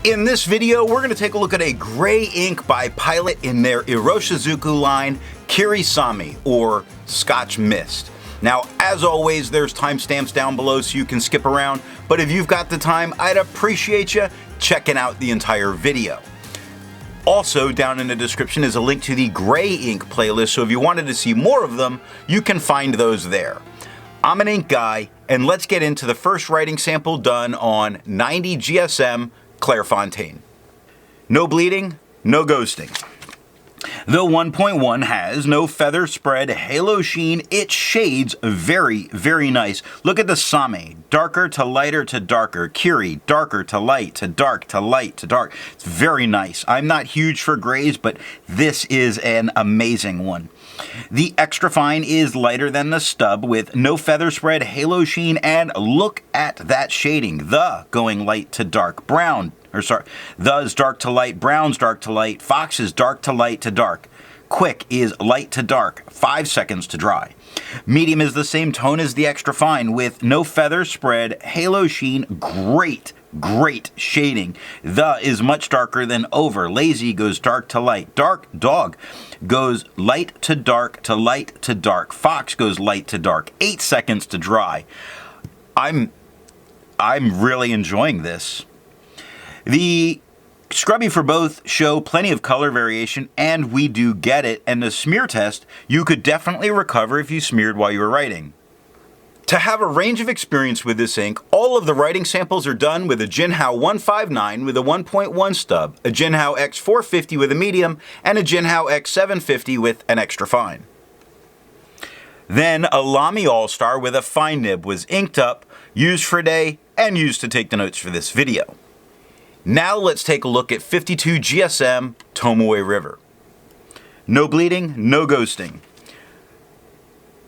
In this video, we're going to take a look at a gray ink by Pilot in their Iroshizuku line, Kiri or Scotch Mist. Now, as always, there's timestamps down below so you can skip around, but if you've got the time, I'd appreciate you checking out the entire video. Also, down in the description is a link to the gray ink playlist, so if you wanted to see more of them, you can find those there. I'm an ink guy, and let's get into the first writing sample done on 90 GSM Clairfontaine. No bleeding, no ghosting. The 1.1 has no feather spread, halo sheen. It shades very, very nice. Look at the Same, darker to lighter to darker. Kiri, darker to light to dark to light to dark. It's very nice. I'm not huge for grays, but this is an amazing one. The extra fine is lighter than the stub with no feather spread, halo sheen, and look at that shading. The going light to dark brown. The is dark to light, brown's dark to light, fox is dark to light to dark. Quick is light to dark, 5 seconds to dry. Medium is the same tone as the extra fine with no feather spread, halo sheen, great shading. The is much darker than over. Lazy goes dark to light. Dark dog goes light to dark to light to dark. Fox goes light to dark, 8 seconds to dry. I'm really enjoying this. The scrubby for both show plenty of color variation, and we do get it, and the smear test you could definitely recover if you smeared while you were writing. To have a range of experience with this ink, all of the writing samples are done with a Jinhao 159 with a 1.1 stub, a Jinhao X450 with a medium, and a Jinhao X750 with an extra fine. Then a Lamy All-Star with a fine nib was inked up, used for a day, and used to take the notes for this video. Now let's take a look at 52 GSM Tomoe River. No bleeding, no ghosting.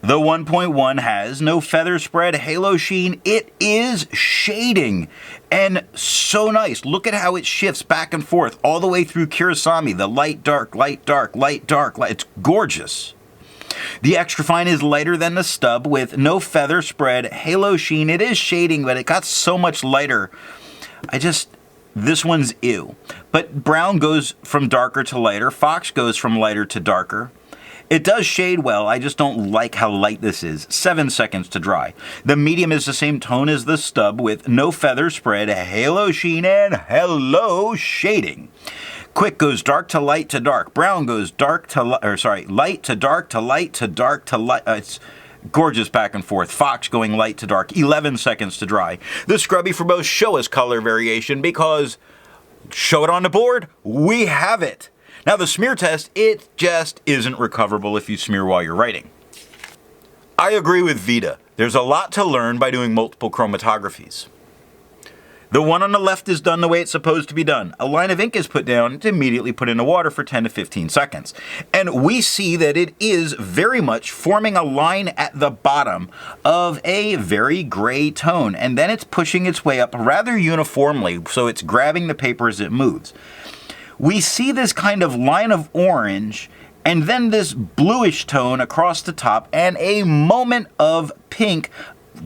The 1.1 has no feather spread, halo sheen. It is shading and so nice. Look at how it shifts back and forth all the way through Kirasami. The light, dark, light, dark, light, dark, light. It's gorgeous. The extra fine is lighter than the stub with no feather spread, halo sheen. It is shading, but it got so much lighter. This one's ew. But brown goes from darker to lighter. Fox goes from lighter to darker. It does shade well, I just don't like how light this is. 7 seconds to dry. The medium is the same tone as the stub with no feather spread, halo sheen, and hello shading. Quick goes dark to light to dark. Brown goes light to dark to light to dark to light. It's gorgeous back and forth. Fox going light to dark, 11 seconds to dry. The scrubby for both show us color variation because show it on the board, we have it. Now the smear test, it just isn't recoverable if you smear while you're writing. I agree with Vita. There's a lot to learn by doing multiple chromatographies. The one on the left is done the way it's supposed to be done. A line of ink is put down and immediately put in the water for 10 to 15 seconds. And we see that it is very much forming a line at the bottom of a very gray tone. And then it's pushing its way up rather uniformly, so it's grabbing the paper as it moves. We see this kind of line of orange and then this bluish tone across the top and a moment of pink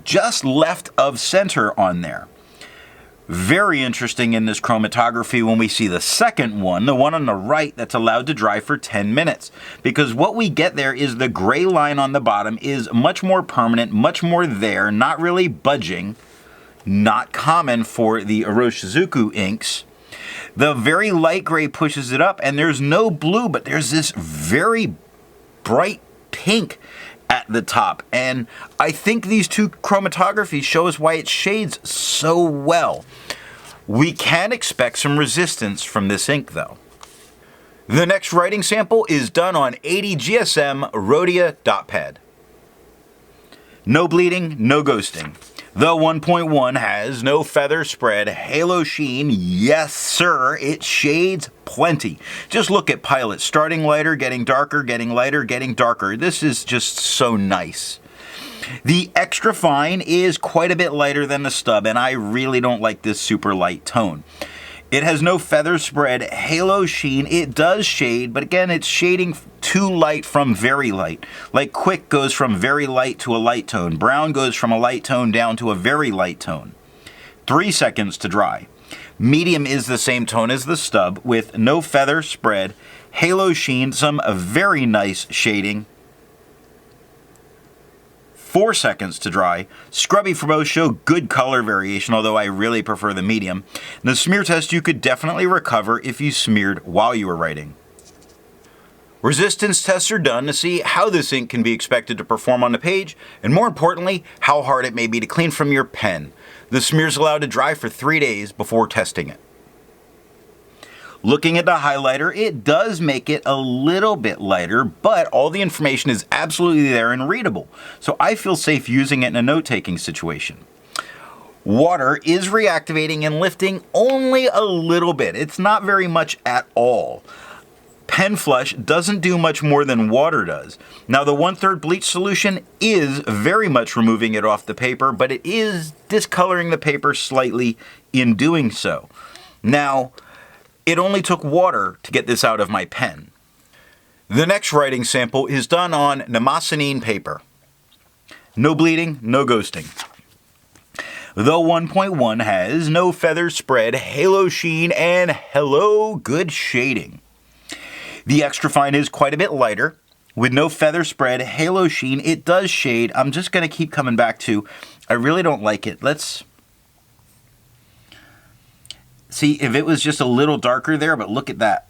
just left of center on there. Very interesting in this chromatography when we see the second one, the one on the right that's allowed to dry for 10 minutes. Because what we get there is the gray line on the bottom is much more permanent, much more there, not really budging. Not common for the Iroshizuku inks. The very light gray pushes it up and there's no blue, but there's this very bright pink at the top, and I think these two chromatographies show us why it shades so well. We can expect some resistance from this ink though. The next writing sample is done on 80 GSM Rhodia dot pad. No bleeding, no ghosting. The 1.1 has no feather spread, halo sheen. Yes, sir, it shades plenty. Just look at Pilot, starting lighter, getting darker, getting lighter, getting darker. This is just so nice. The extra fine is quite a bit lighter than the stub, and I really don't like this super light tone. It has no feather spread, halo sheen. It does shade, but again, it's shading too light from very light. Like Quick goes from very light to a light tone. Brown goes from a light tone down to a very light tone. 3 seconds to dry. Medium is the same tone as the stub with no feather spread, halo sheen, some very nice shading. 4 seconds to dry. Scrubby for both show good color variation, although I really prefer the medium. The smear test you could definitely recover if you smeared while you were writing. Resistance tests are done to see how this ink can be expected to perform on the page, and more importantly, how hard it may be to clean from your pen. The smear is allowed to dry for 3 days before testing it. Looking at the highlighter, it does make it a little bit lighter, but all the information is absolutely there and readable, so I feel safe using it in a note-taking situation. Water is reactivating and lifting only a little bit. It's not very much at all. Pen flush doesn't do much more than water does. Now the 1/3 bleach solution is very much removing it off the paper, but it is discoloring the paper slightly in doing so. Now, it only took water to get this out of my pen. The next writing sample is done on Namasanine paper. No bleeding, no ghosting. The 1.1 has no feather spread, halo sheen, and hello good shading. The extra fine is quite a bit lighter. With no feather spread, halo sheen, it does shade. I'm just going to keep coming back to, I really don't like it. Let's see if it was just a little darker there, but look at that.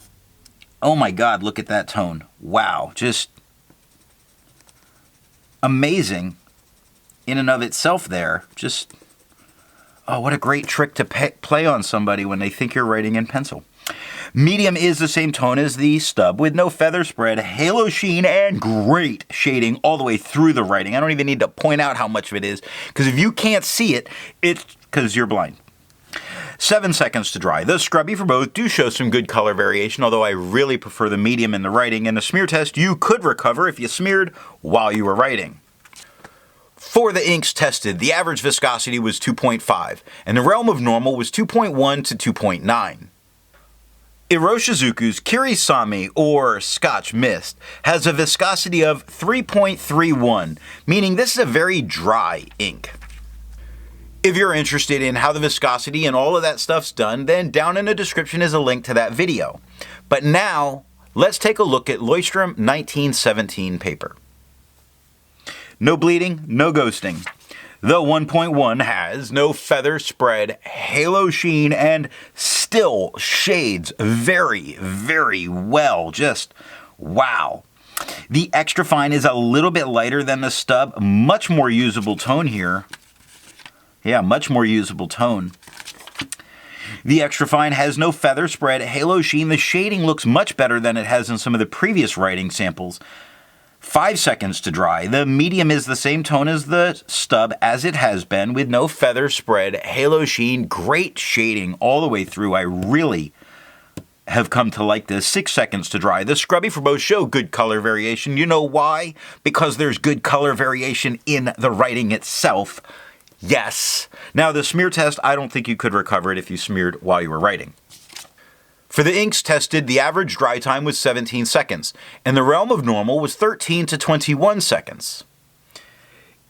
Oh my God, look at that tone. Wow, just amazing in and of itself there. Just, oh, what a great trick to play on somebody when they think you're writing in pencil. Medium is the same tone as the stub with no feather spread, halo sheen, and great shading all the way through the writing. I don't even need to point out how much of it is, because if you can't see it, it's because you're blind. 7 seconds to dry. The scrubby for both do show some good color variation, although I really prefer the medium in the writing, and the smear test you could recover if you smeared while you were writing. For the inks tested, the average viscosity was 2.5, and the realm of normal was 2.1 to 2.9. Iroshizuku's Kiri or Scotch Mist has a viscosity of 3.31, meaning this is a very dry ink. If you're interested in how the viscosity and all of that stuff's done, then down in the description is a link to that video. But now, let's take a look at Leuchtturm 1917 paper. No bleeding, no ghosting. The 1.1 has no feather spread, halo sheen, and still shades very, very well. Just wow. The extra fine is a little bit lighter than the stub. Much more usable tone here. Yeah, much more usable tone. The extra fine has no feather spread, halo sheen. The shading looks much better than it has in some of the previous writing samples. 5 seconds to dry. The medium is the same tone as the stub as it has been with no feather spread, halo sheen, great shading all the way through. I really have come to like this. 6 seconds to dry. The scrubby for both show good color variation. You know why? Because there's good color variation in the writing itself. Yes. Now the smear test, I don't think you could recover it if you smeared while you were writing. For the inks tested, the average dry time was 17 seconds, and the realm of normal was 13 to 21 seconds.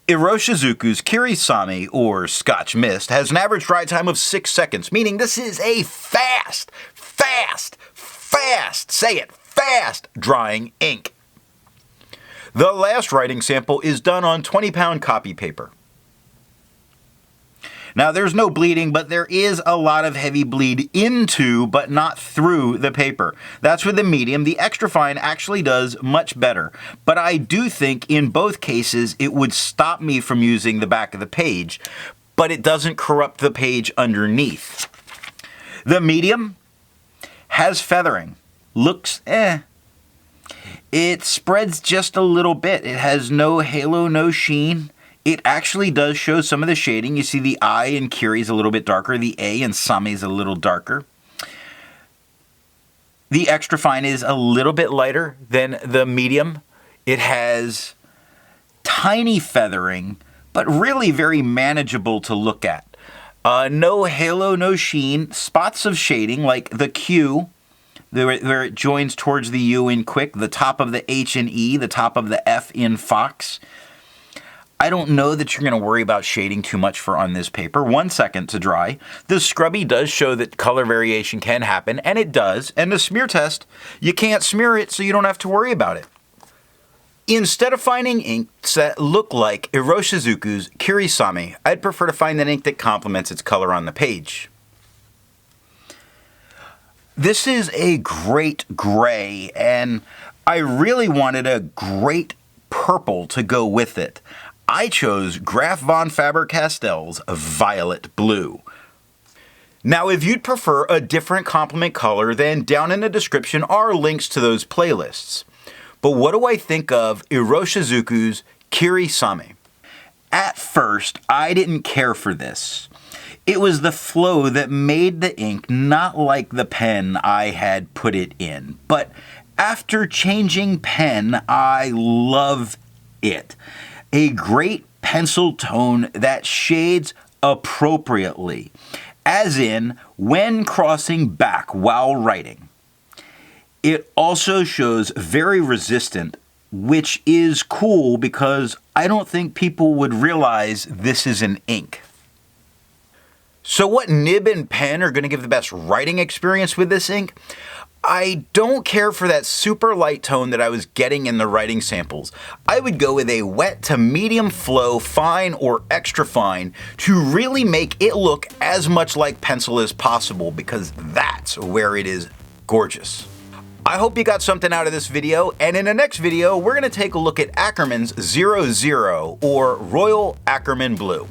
Iroshizuku's Kiri or Scotch Mist has an average dry time of 6 seconds, meaning this is a fast, say it, fast drying ink. The last writing sample is done on 20-pound copy paper. Now there's no bleeding, but there is a lot of heavy bleed into, but not through the paper. That's with the medium. The extra fine actually does much better. But I do think in both cases it would stop me from using the back of the page, but it doesn't corrupt the page underneath. The medium has feathering. Looks It spreads just a little bit. It has no halo, no sheen. It actually does show some of the shading. You see the I in Kiri is a little bit darker. The A in Sami is a little darker. The extra fine is a little bit lighter than the medium. It has tiny feathering, but really very manageable to look at. No halo, no sheen. Spots of shading like the Q, where it joins towards the U in Quick, the top of the H in E, the top of the F in Fox. I don't know that you're going to worry about shading too much on this paper. 1 second to dry. The scrubby does show that color variation can happen, and it does. And the smear test, you can't smear it, so you don't have to worry about it. Instead of finding inks that look like Iroshizuku's Kiri, I'd prefer to find an ink that complements its color on the page. This is a great gray, and I really wanted a great purple to go with it. I chose Graf von Faber Castell's Violet Blue. Now, if you'd prefer a different complement color, then down in the description are links to those playlists. But what do I think of Iroshizuku's Kiri? At first, I didn't care for this. It was the flow that made the ink not like the pen I had put it in. But after changing pen, I love it. A great pencil tone that shades appropriately, as in when crossing back while writing. It also shows very resistant, which is cool because I don't think people would realize this is an ink. So what nib and pen are going to give the best writing experience with this ink? I don't care for that super light tone that I was getting in the writing samples. I would go with a wet to medium flow, fine or extra fine, to really make it look as much like pencil as possible, because that's where it is gorgeous. I hope you got something out of this video, and in the next video, we're going to take a look at Ackerman's 00 or Royal Ackerman Blue.